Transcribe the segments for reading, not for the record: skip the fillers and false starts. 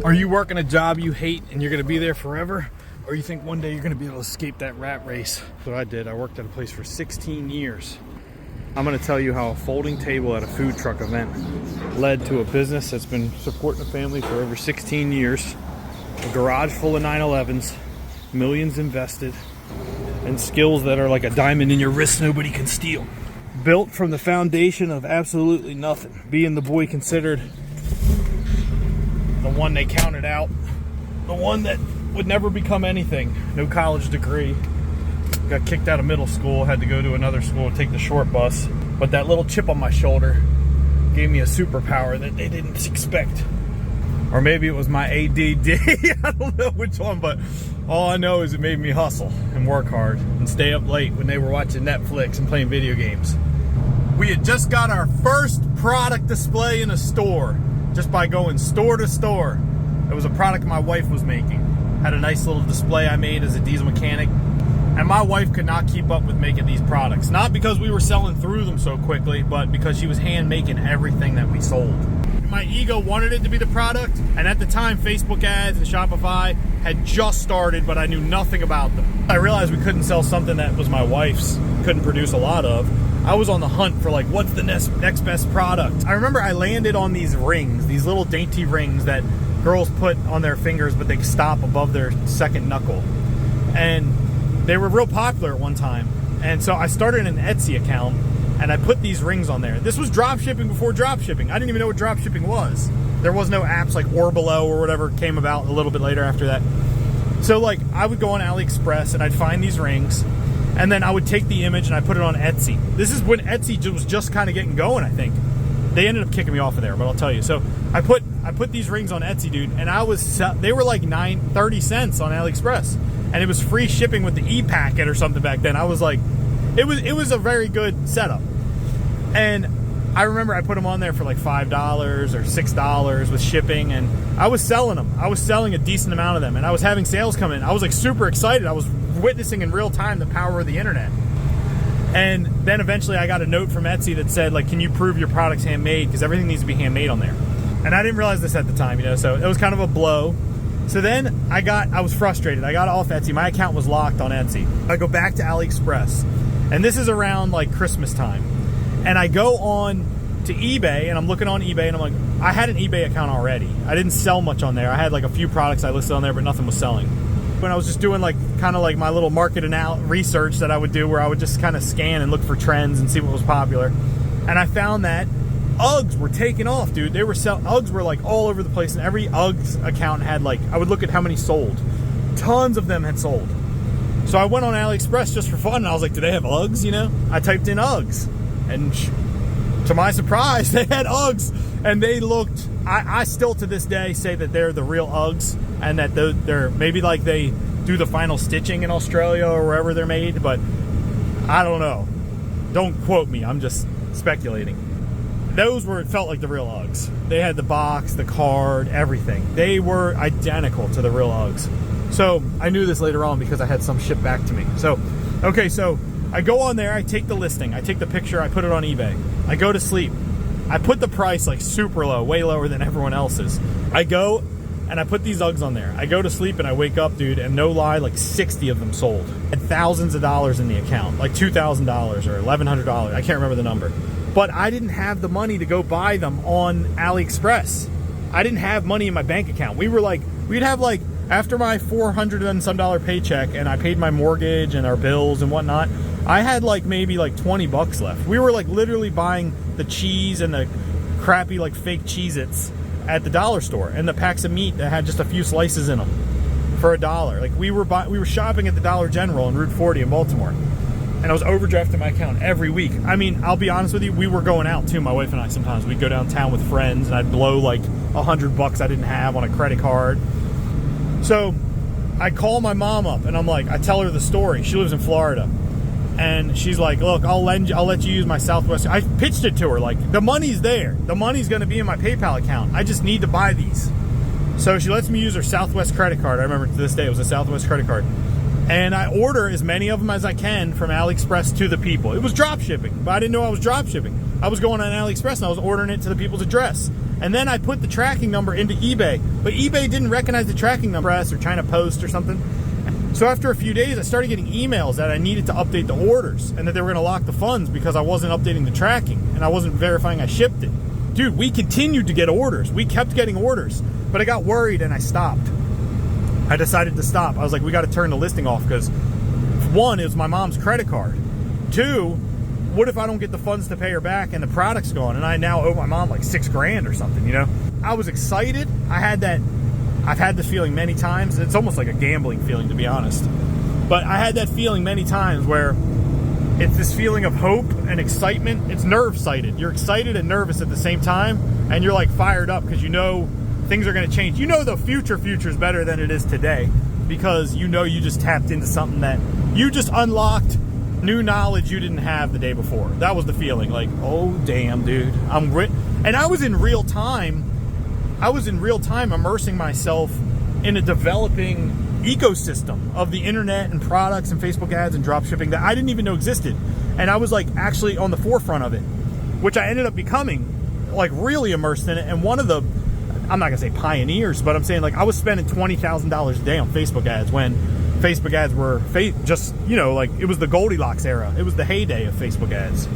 Are you working a job you hate and you're going to be there forever? Or you think one day you're going to be able to escape that rat race? That's what I did. I worked at a place for 16 years. I'm going to tell you how a folding table at a food truck event led to a business that's been supporting a family for over 16 years. A garage full of 911s, millions invested, and skills that are like a diamond in your wrist nobody can steal. Built from the foundation of absolutely nothing. Being the boy considered the one they counted out, the one that would never become anything. No college degree. Got kicked out of middle school, had to go to another school, take the short bus. But that little chip on my shoulder gave me a superpower that they didn't expect. Or maybe it was my ADD. I don't know which one, but all I know is it made me hustle and work hard and stay up late when they were watching Netflix and playing video games. We had just got our first product display in a store just by going store to store. It was a product my wife was making. Had a nice little display I made as a diesel mechanic. And my wife could not keep up with making these products. Not because we were selling through them so quickly, but because she was hand making everything that we sold. My ego wanted it to be the product, and at the time Facebook ads and Shopify had just started, but I knew nothing about them. I realized we couldn't sell something that was my wife's, couldn't produce a lot of. I was on the hunt for like, what's the next best product? I remember I landed on these rings, these little dainty rings that girls put on their fingers, but they stop above their second knuckle. And they were real popular at one time. And so I started an Etsy account and I put these rings on there. This was drop shipping before drop shipping. I didn't even know what drop shipping was. There was no apps like Orbelo or whatever came about a little bit later after that. So like I would go on AliExpress and I'd find these rings and then I would take the image and I put it on Etsy. This is when Etsy was just kind of getting going, I think. They ended up kicking me off of there, but I'll tell you. So I put these rings on Etsy, dude, and they were like 30 cents on AliExpress. And it was free shipping with the e-packet or something back then. I was like, it was a very good setup. And I remember I put them on there for like $5 or $6 with shipping, and I was selling them. I was selling a decent amount of them, and I was having sales come in. I was like super excited. I was witnessing in real time the power of the internet. And then eventually I got a note from Etsy that said, like, can you prove your product's handmade? Because everything needs to be handmade on there. And I didn't realize this at the time, so it was kind of a blow. So then I was frustrated. I got off Etsy. My account was locked on Etsy. I go back to AliExpress. And this is around like Christmas time. And I go on to eBay and I'm looking on eBay and I'm like, I had an eBay account already. I didn't sell much on there. I had like a few products I listed on there, but nothing was selling. When I was just doing like kind of like my little market research that I would do where I would just kind of scan and look for trends and see what was popular. And I found that Uggs were taking off, dude. Uggs were like all over the place, and every Uggs account had like, I would look at how many sold. Tons of them had sold. So I went on AliExpress just for fun, and I was like, do they have Uggs, I typed in Uggs, and to my surprise, they had Uggs, and they looked, I still to this day say that they're the real Uggs, and that they're maybe like they do the final stitching in Australia or wherever they're made, but I don't know. Don't quote me, I'm just speculating. It felt like the real Uggs. They had the box, the card, everything. They were identical to the real Uggs. So I knew this later on because I had some shipped back to me. So I go on there, I take the listing, I take the picture, I put it on eBay. I go to sleep. I put the price like super low, way lower than everyone else's. I go and I put these Uggs on there. I go to sleep and I wake up, dude, and no lie, like 60 of them sold. I had thousands of dollars in the account, like $2,000 or $1,100. I can't remember the number. But I didn't have the money to go buy them on AliExpress. I didn't have money in my bank account. We'd have like, after my $400 and some paycheck and I paid my mortgage and our bills and whatnot, I had like maybe like 20 bucks left. We were like literally buying the cheese and the crappy like fake Cheez-Its at the dollar store, and the packs of meat that had just a few slices in them for $1. Like we were shopping at the Dollar General on Route 40 in Baltimore. And I was overdrafting my account every week. I mean, I'll be honest with you, we were going out too, my wife and I sometimes. We'd go downtown with friends and I'd blow like $100 I didn't have on a credit card. So I call my mom up and I'm like, I tell her the story. She lives in Florida. And she's like, look, I'll let you use my Southwest. I pitched it to her, like, the money's there. The money's gonna be in my PayPal account. I just need to buy these. So she lets me use her Southwest credit card. I remember to this day, it was a Southwest credit card. And I order as many of them as I can from AliExpress to the people. It was drop shipping, but I didn't know I was drop shipping. I was going on AliExpress and I was ordering it to the people's address. And then I put the tracking number into eBay, but eBay didn't recognize the tracking number or China Post or something. So after a few days, I started getting emails that I needed to update the orders and that they were going to lock the funds because I wasn't updating the tracking and I wasn't verifying I shipped it. Dude, we continued to get orders. We kept getting orders, but I got worried and I stopped. I decided to stop. I was like, we got to turn the listing off because, one, it was my mom's credit card. Two, what if I don't get the funds to pay her back and the product's gone and I now owe my mom like $6,000 or something, you know? I was excited. I've had this feeling many times. It's almost like a gambling feeling, to be honest. But I had that feeling many times where it's this feeling of hope and excitement. It's nerve-sighted. You're excited and nervous at the same time, and you're like fired up because you know things are going to change. You know the future is better than it is today because you know you just tapped into something that you just unlocked new knowledge you didn't have the day before. That was the feeling, like, oh damn, dude, and I was in real time immersing myself in a developing ecosystem of the internet and products and Facebook ads and drop shipping that I didn't even know existed. And I was like actually on the forefront of it, which I ended up becoming like really immersed in it. And one of the, I'm not gonna say pioneers, but I'm saying like I was spending $20,000 a day on Facebook ads when Facebook ads were just, you know, like it was the Goldilocks era. It was the heyday of Facebook ads.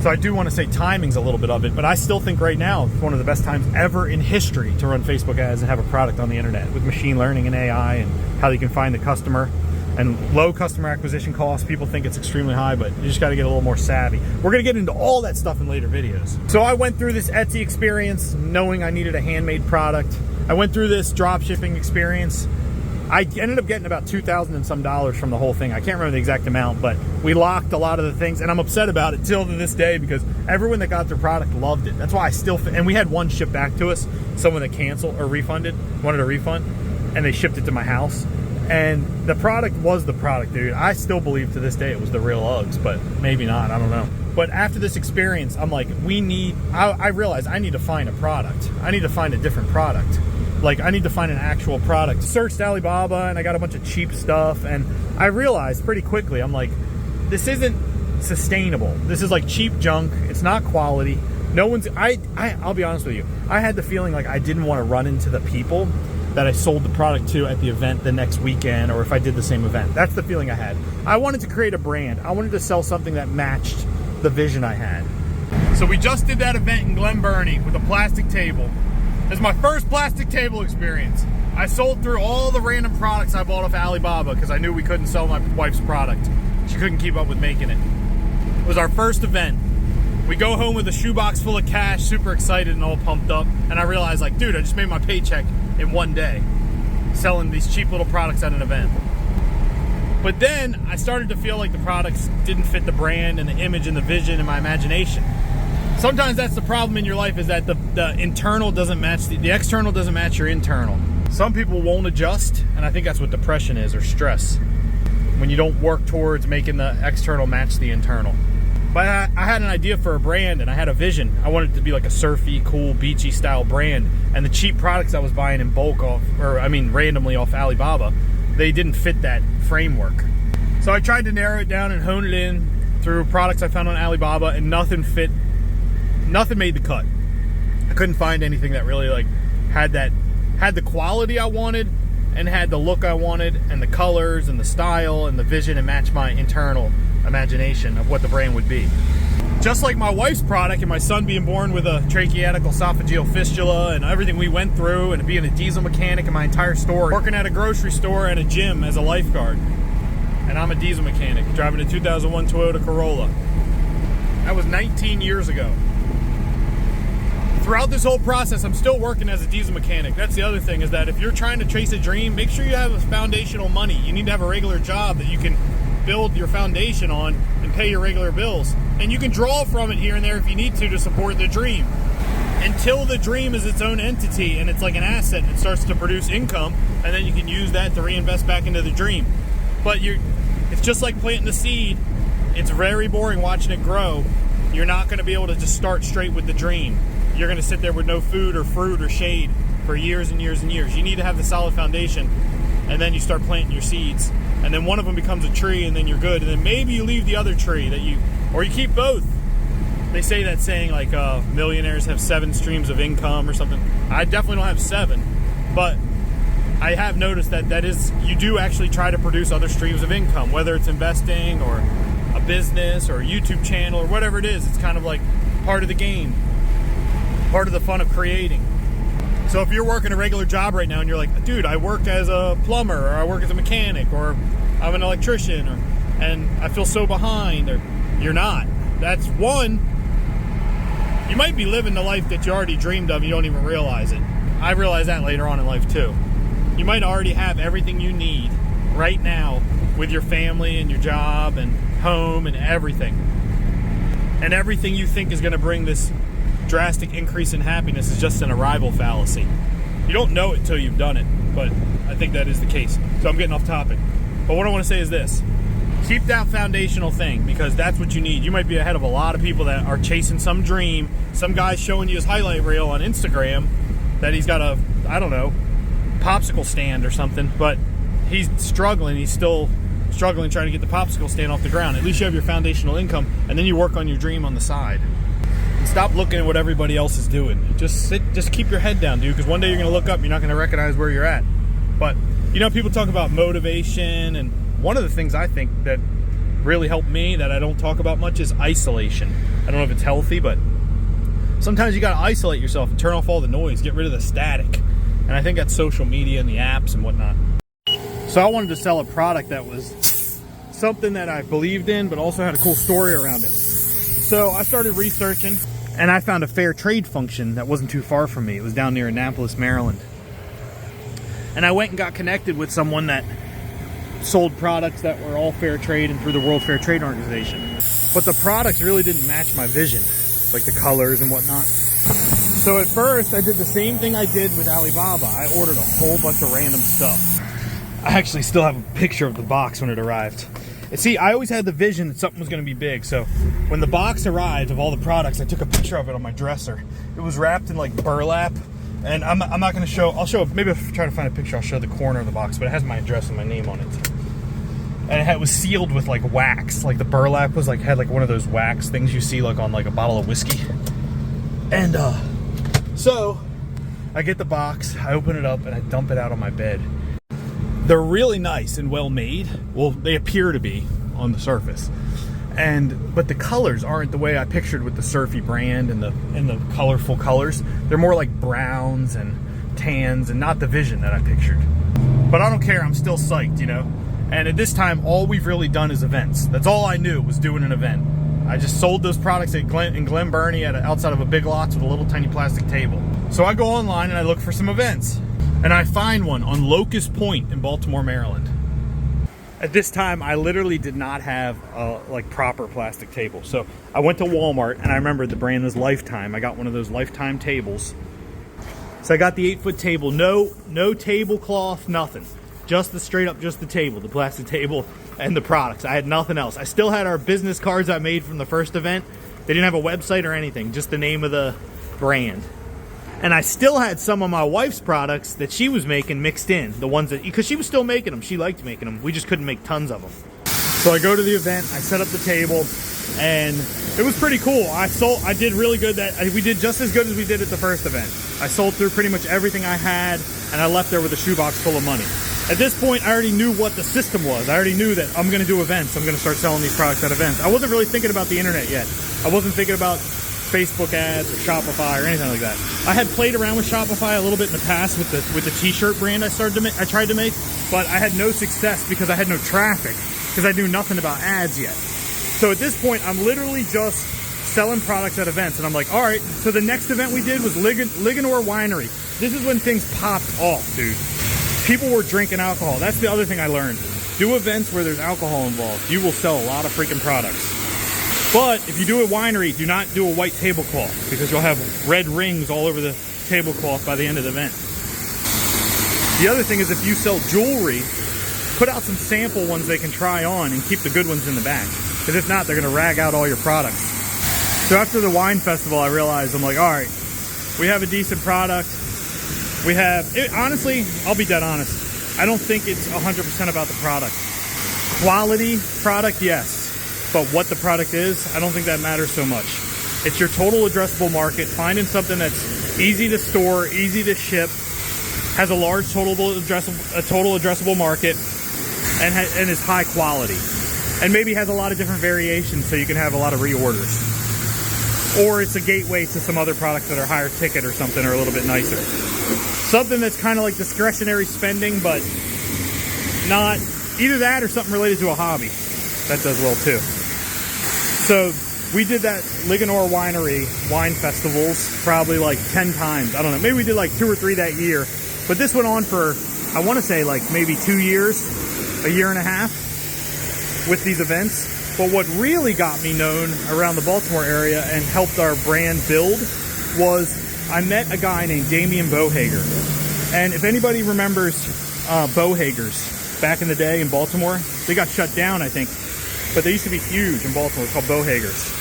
So I do want to say timing's a little bit of it, but I still think right now it's one of the best times ever in history to run Facebook ads and have a product on the internet with machine learning and AI and how you can find the customer and low customer acquisition costs. People think it's extremely high, but you just got to get a little more savvy. We're going to get into all that stuff in later videos. So I went through this Etsy experience knowing I needed a handmade product. I went through this drop shipping experience. I ended up getting about $2,000 and some from the whole thing. I can't remember the exact amount, but we locked a lot of the things, and I'm upset about it till to this day because everyone that got their product loved it. That's why I still, and we had one shipped back to us, someone that canceled or wanted a refund, and they shipped it to my house. And the product was the product, dude. I still believe to this day it was the real Uggs, but maybe not, I don't know. But after this experience, I'm like, I realized I need to find a product. I need to find a different product. Like, I need to find an actual product. Searched Alibaba and I got a bunch of cheap stuff, and I realized pretty quickly, I'm like, this isn't sustainable. This is like cheap junk. It's not quality. No one's, I'll be honest with you. I had the feeling like I didn't want to run into the people that I sold the product to at the event the next weekend, or if I did the same event. That's the feeling I had. I wanted to create a brand. I wanted to sell something that matched the vision I had. So we just did that event in Glen Burnie with a plastic table. This is my first plastic table experience. I sold through all the random products I bought off Alibaba because I knew we couldn't sell my wife's product. She couldn't keep up with making it. It was our first event. We go home with a shoebox full of cash, super excited and all pumped up. And I realized, like, dude, I just made my paycheck in one day selling these cheap little products at an event. But then I started to feel like the products didn't fit the brand and the image and the vision and my imagination. Sometimes that's the problem in your life, is that the internal doesn't match, the external doesn't match your internal. Some people won't adjust, and I think that's what depression is, or stress. When you don't work towards making the external match the internal. But I had an idea for a brand, and I had a vision. I wanted it to be like a surfy, cool, beachy style brand. And the cheap products I was buying in bulk randomly off Alibaba, they didn't fit that framework. So I tried to narrow it down and hone it in through products I found on Alibaba, and nothing made the cut. I couldn't find anything that really like had the quality I wanted and had the look I wanted and the colors and the style and the vision and match my internal imagination of what the brand would be. Just like my wife's product and my son being born with a tracheatic esophageal fistula and everything we went through, and being a diesel mechanic in my entire story, working at a grocery store and a gym as a lifeguard. And I'm a diesel mechanic driving a 2001 Toyota Corolla. That was 19 years ago. Throughout this whole process, I'm still working as a diesel mechanic. That's the other thing, is that if you're trying to chase a dream, make sure you have a foundational money. You need to have a regular job that you can build your foundation on and pay your regular bills. And you can draw from it here and there if you need to support the dream. Until the dream is its own entity and it's like an asset and it starts to produce income, and then you can use that to reinvest back into the dream. But it's just like planting a seed. It's very boring watching it grow. You're not going to be able to just start straight with the dream. You're going to sit there with no food or fruit or shade for years and years and years. You need to have the solid foundation, and then you start planting your seeds. And then one of them becomes a tree, and then you're good. And then maybe you leave the other tree or you keep both. they say that saying like millionaires have 7 streams of income or something. I definitely don't have 7, but I have noticed that you do actually try to produce other streams of income, whether it's investing or a business or a YouTube channel or whatever it is. It's kind of like part of the game, part of the fun of creating. So if you're working a regular job right now and you're like, dude, I work as a plumber, or I work as a mechanic, or I'm an electrician, and I feel so behind, or you're not. That's one, you might be living the life that you already dreamed of, you don't even realize it. I realized that later on in life too. You might already have everything you need right now with your family and your job and home and everything. And everything you think is going to bring this drastic increase in happiness is just an arrival fallacy. You don't know it till you've done it, but I think that is the case. So I'm getting off topic. But what I want to say is this. Keep that foundational thing, because that's what you need. You might be ahead of a lot of people that are chasing some dream. Some guy's showing you his highlight reel on Instagram that he's got a, I don't know, popsicle stand or something, but he's struggling. He's still struggling trying to get the popsicle stand off the ground. At least you have your foundational income, and then you work on your dream on the side. And stop looking at what everybody else is doing. Just keep your head down, dude, because one day you're going to look up and you're not going to recognize where you're at. But, you know, people talk about motivation, and one of the things I think that really helped me that I don't talk about much is isolation. I don't know if it's healthy, but sometimes you got to isolate yourself and turn off all the noise, get rid of the static. And I think that's social media and the apps and whatnot. So I wanted to sell a product that was something that I believed in, but also had a cool story around it. So I started researching, and I found a fair trade function that wasn't too far from me. It was down near Annapolis, Maryland. And I went and got connected with someone that sold products that were all fair trade and through the World Fair Trade Organization. But the products really didn't match my vision, like the colors and whatnot. So at first I did the same thing I did with Alibaba. I ordered a whole bunch of random stuff. I actually still have a picture of the box when it arrived. And see, I always had the vision that something was going to be big. So when the box arrived of all the products, I took a picture of it on my dresser. It was wrapped in like burlap. And I'm not going to show, I'll show, maybe if I try to find a picture, I'll show the corner of the box, but it has my address and my name on it. And it was sealed with like wax, like the burlap was like, had like one of those wax things you see like on like a bottle of whiskey. And so I get the box, I open it up, and I dump it out on my bed. They're really nice and well made. Well, they appear to be on the surface. But the colors aren't the way I pictured with the Surfy brand and the colorful colors. They're more like browns and tans and not the vision that I pictured. But I don't care, I'm still psyched, you know? And at this time, all we've really done is events. That's all I knew, was doing an event. I just sold those products in Glen Burnie outside of a Big Lots with a little tiny plastic table. So I go online and I look for some events. And I find one on Locust Point in Baltimore, Maryland. At this time, I literally did not have a like proper plastic table. So I went to Walmart, and I remember the brand was Lifetime. I got one of those Lifetime tables. So I got the 8-foot table, no tablecloth, nothing. Just the table, the plastic table, and the products. I had nothing else. I still had our business cards I made from the first event. They didn't have a website or anything, just the name of the brand. And I still had some of my wife's products that she was making mixed in. The ones that, because she was still making them. She liked making them. We just couldn't make tons of them. So I go to the event, I set up the table, and it was pretty cool. I did really good. We did just as good as we did at the first event. I sold through pretty much everything I had, and I left there with a shoebox full of money. At this point, I already knew what the system was. I already knew that I'm going to do events. I'm going to start selling these products at events. I wasn't really thinking about the internet yet. I wasn't thinking about Facebook ads or Shopify or anything like that. I had played around with Shopify a little bit in the past with the t-shirt brand I tried to make, but I had no success because I had no traffic, because I knew nothing about ads yet. So at this point, I'm literally just selling products at events, and I'm like, all right, so the next event we did was Ligonor Winery. This is when things popped off, dude. People were drinking alcohol. That's the other thing I learned. Do events where there's alcohol involved. You will sell a lot of freaking products. But if you do a winery, do not do a white tablecloth, because you'll have red rings all over the tablecloth by the end of the event. The other thing is, if you sell jewelry, put out some sample ones they can try on and keep the good ones in the back. Because if not, they're going to rag out all your products. So after the wine festival, I realized, I'm like, all right, we have a decent product. We have, honestly, I'll be dead honest. I don't think it's 100% about the product. Quality product, yes. But what the product is, I don't think that matters so much. It's your total addressable market. Finding something that's easy to store, easy to ship, has a large total addressable market, and is high quality. And maybe has a lot of different variations so you can have a lot of reorders. Or it's a gateway to some other products that are higher ticket or something, or a little bit nicer. Something that's kind of like discretionary spending, but not either that or something related to a hobby. That does well too. So we did that Ligonor Winery wine festivals probably like 10 times. I don't know, maybe we did like 2 or 3 that year. But this went on for, I want to say like maybe 2 years, a year and a half with these events. But what really got me known around the Baltimore area and helped our brand build was I met a guy named Damian Bohager. And if anybody remembers Bohagers back in the day in Baltimore, they got shut down, I think. But they used to be huge in Baltimore, called Bohagers.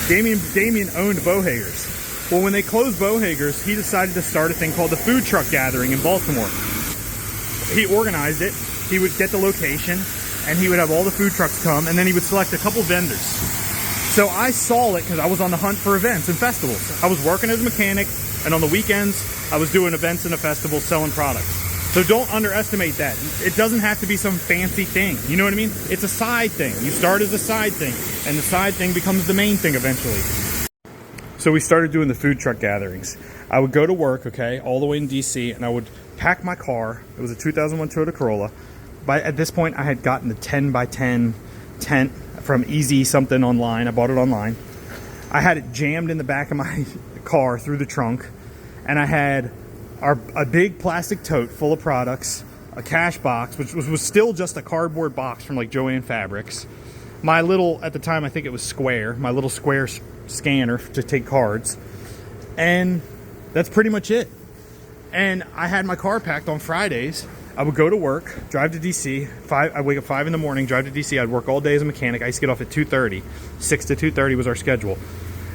Damian owned Bohagers. Well, when they closed Bohagers, he decided to start a thing called the Food Truck Gathering in Baltimore. He organized it. He would get the location, and he would have all the food trucks come, and then he would select a couple vendors. So I saw it because I was on the hunt for events and festivals. I was working as a mechanic, and on the weekends, I was doing events and a festival selling products. So don't underestimate that. It doesn't have to be some fancy thing. You know what I mean? It's a side thing. You start as a side thing, and the side thing becomes the main thing eventually. So we started doing the food truck gatherings. I would go to work, okay, all the way in DC, and I would pack my car. It was a 2001 Toyota Corolla. At this point, I had gotten the 10x10 tent from Easy something online. I bought it online. I had it jammed in the back of my car through the trunk, and I had a big plastic tote full of products, a cash box, which was still just a cardboard box from like Joann Fabrics. My little, at the time, I think it was Square, my little Square scanner to take cards, and that's pretty much it. And I had my car packed on Fridays. I would go to work, drive to DC. I'd wake up 5 in the morning, drive to DC. I'd work all day as a mechanic. I used to get off at 2:30. 6 to 2:30 was our schedule.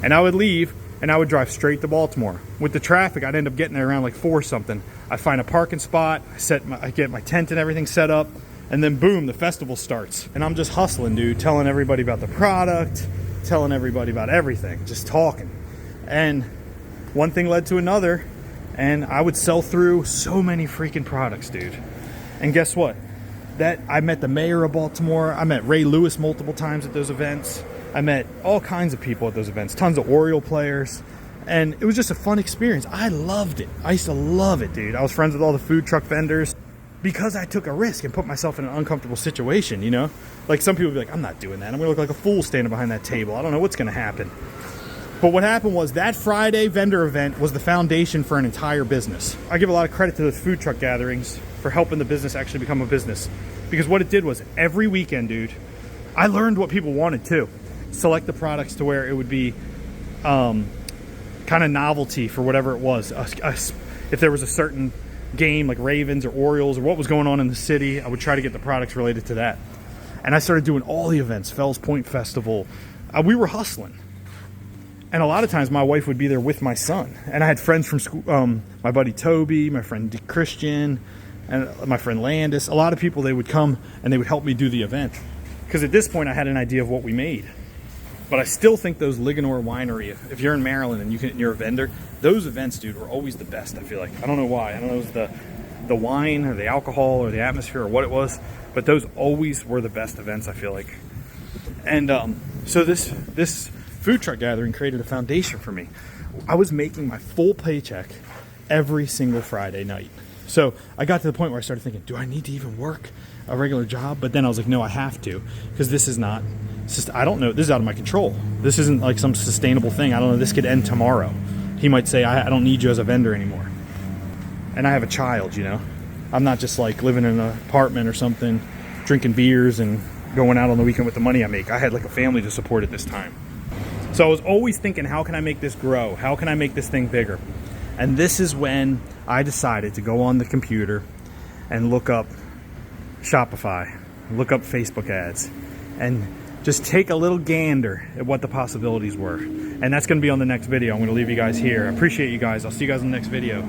And I would leave, and I would drive straight to Baltimore. With the traffic, I'd end up getting there around like 4 something. I find a parking spot, I get my tent and everything set up, and then boom, the festival starts. And I'm just hustling, dude, telling everybody about the product, telling everybody about everything, just talking. And one thing led to another, and I would sell through so many freaking products, dude. And guess what? I met the mayor of Baltimore. I met Ray Lewis multiple times at those events. I met all kinds of people at those events, tons of Oriole players. And it was just a fun experience. I loved it. I used to love it, dude. I was friends with all the food truck vendors because I took a risk and put myself in an uncomfortable situation, you know? Like some people would be like, I'm not doing that. I'm gonna look like a fool standing behind that table. I don't know what's gonna happen. But what happened was that Friday vendor event was the foundation for an entire business. I give a lot of credit to those food truck gatherings for helping the business actually become a business. Because what it did was every weekend, dude, I learned what people wanted too. Select the products to where it would be kind of novelty for whatever it was. If there was a certain game like Ravens or Orioles or what was going on in the city, I would try to get the products related to that. And I started doing all the events, Fells Point Festival. We were hustling. And a lot of times my wife would be there with my son. And I had friends from school, my buddy Toby, my friend Christian, and my friend Landis. A lot of people, they would come and they would help me do the event. Because at this point I had an idea of what we made. But I still think those Ligonor Winery, if you're in Maryland and you're a vendor, those events, dude, were always the best, I feel like. I don't know why. I don't know if it was the wine or the alcohol or the atmosphere or what it was. But those always were the best events, I feel like. And so this food truck gathering created a foundation for me. I was making my full paycheck every single Friday night. So I got to the point where I started thinking, do I need to even work a regular job? But then I was like, no, I have to, because this is not, I don't know, this is out of my control. This isn't like some sustainable thing. I don't know, this could end tomorrow. He might say, I don't need you as a vendor anymore. And I have a child, you know. I'm not just like living in an apartment or something, drinking beers and going out on the weekend with the money I make. I had like a family to support at this time. So I was always thinking, how can I make this grow? How can I make this thing bigger? And this is when I decided to go on the computer and look up Shopify, look up Facebook ads, and just take a little gander at what the possibilities were. And that's going to be on the next video. I'm going to leave you guys here. I appreciate you guys. I'll see you guys in the next video.